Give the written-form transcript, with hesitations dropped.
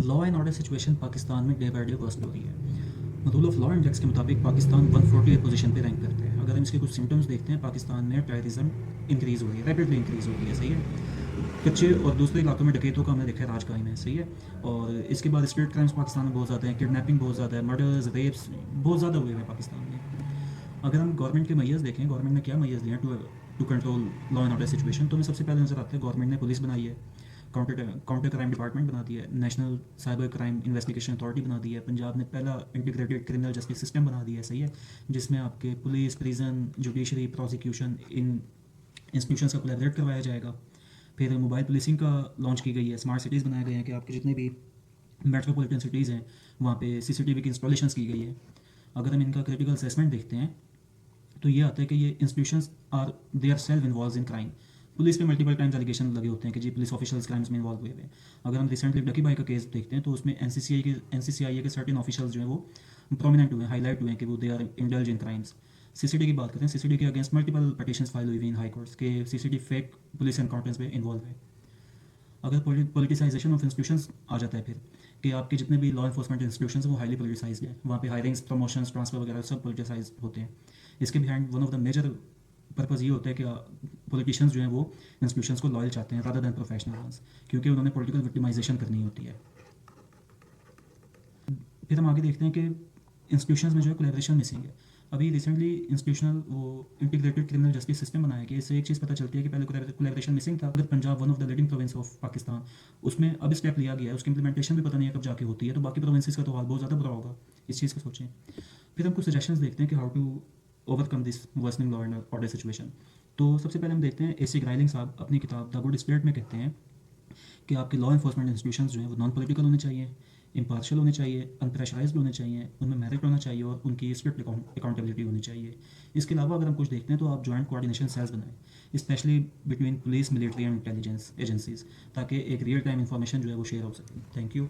Law and order situation Pakistan में day by day worst हो रही है। रूल ऑफ लॉ इंडेक्स के मुताबिक पाकिस्तान 148 पोजीशन पे रैंक करते हैं। अगर हम इसके कुछ सिम्टम्स देखते हैं, पाकिस्तान में टेररिज्म इंक्रीज़ हो रही है, रैपिडली इंक्रीज़ हो रही है, सही है। कच्चे और दूसरे इलाकों में डकैतों का हमने देखा है राज कायम है, सही है। और इसके बाद स्ट्रीट क्राइम्स पाकिस्तान में बहुत ज़्यादा हैं, किडनैपिंग बहुत ज़्यादा है, मर्डर्स, रेप्स बहुत ज़्यादा हुए हैं पाकिस्तान में। अगर हम गवर्नमेंट के मैयर्स देखें, गवर्नमेंट ने क्या मैयर्स लिए हैं to control law and order situation, तो हमें सबसे पहले नजर आता है गवर्नमेंट ने पुलिस बनाई है, काउंटर क्राइम डिपार्टमेंट बना दिया है, national cyber crime investigation authority बना दी है, पंजाब ने पहला इंटीग्रेटेड क्रिमिनल जस्टिस सिस्टम बना दिया है, सही है, जिसमें आपके पुलिस, प्रिजन, जुडिशरी, प्रोसिक्यूशन इन इंस्टीट्यूशन का कोलैबोरेट करवाया जाएगा। फिर मोबाइल पुलिसिंग का लॉन्च की गई है, स्मार्ट सिटीज़ बनाए गए हैं कि आपके जितने भी मेट्रोपॉलिटन सिटीज़ हैं वहाँ पे सीसीटीवी की इंस्टॉलेशंस की गई है। अगर हम इनका क्रिटिकल असेसमेंट देखते हैं तो ये आता है कि ये institutions are they are self involve in crime. Police पे मल्टीपल टाइम्स एलिगेशन लगे होते हैं कि जी पुलिस ऑफिशियल्स क्राइम्स में इन्वॉल्व हुए हैं। अगर हम रिसेंटली डकी बाई का केस देखते हैं तो उसमें एनसीसीआई के सर्टेन ऑफिशियल्स जो हैं वो प्रोमिनेंट हुए हैं, हाईलाइट हुए हैं कि वो they are indulge in crimes. CCD की बात करते हैं, सीसीडी के अगेंस्ट मल्टीपल पटिशंस फाइल हुई इन हाई कोर्ट्स के सीसीडी फेक पुलिस एनकाउंटर्स में इन्वॉल्व है। अगर पॉलिटिसाइजेशन ऑफ इंस्टीट्यूशंस आ जाता है फिर कि आपके जितने भी लॉ इन्फोर्समेंट इंस्टीट्यूशंस हैं वो हाईली पॉलिटिसाइज्ड हैं, वहाँ पे हायरिंग्स, प्रमोशंस, ट्रांसफर वगैरह सब पॉलिटिसाइज होते हैं। इसके behind one of the major purpose ये होता है कि पॉलिटिशियंस जो हैं वो इंस्टीट्यूशंस को लॉयल चाहते हैं रादर दैन प्रोफेशनल वंस, क्योंकि उन्होंने पॉलिटिकल विक्टिमाइजेशन करनी होती है। फिर हम आगे देखते हैं कि इंस्टीट्यूशंस में जो है कोलैबोरेशन मिसिंग है। अभी रिसेंटली इंस्टीट्यूशनल वो इंटीग्रेटेड क्रिमिनल जस्टिस सिस्टम बनाया कि इससे एक चीज़ पता चलती है कि पहले कोलैबोरेशन मिसिंग था। अगर Punjab one of the leading province of Pakistan, उसमें अब स्टेप लिया गया है, उसकी इंप्लीमेंटेशन भी पता नहीं है कब जाके होती है, तो बाकी प्रोविंसेस का तो हाल बहुत ज़्यादा बुरा होगा। इस चीज़ को सोचें। फिर हम कुछ सजेशंस देखते हैं कि how to overcome this worsening law and order situation. तो सबसे पहले हम देखते हैं एसी ग्राइलिंग साहब अपनी किताब द गुड स्पिरिट में कहते हैं कि आपके लॉ इन्फोर्समेंट इंस्टीट्यूशंस जो हैं वो नॉन पॉलिटिकल होने चाहिए, इम्पार्शियल होने चाहिए, अनप्रेशराइज्ड होने चाहिए, उनमें मेरिट होना चाहिए और उनकी स्ट्रिक्ट अकाउंटेबिलिटी होनी चाहिए। इसके अलावा अगर हम कुछ देखते हैं तो आप जॉइंट कोऑर्डिनेशन सेल्स बनाएं, specially between police, military and intelligence agencies, ताकि एक रियल टाइम इंफॉर्मेशन जो है वो शेयर हो सके। Thank you.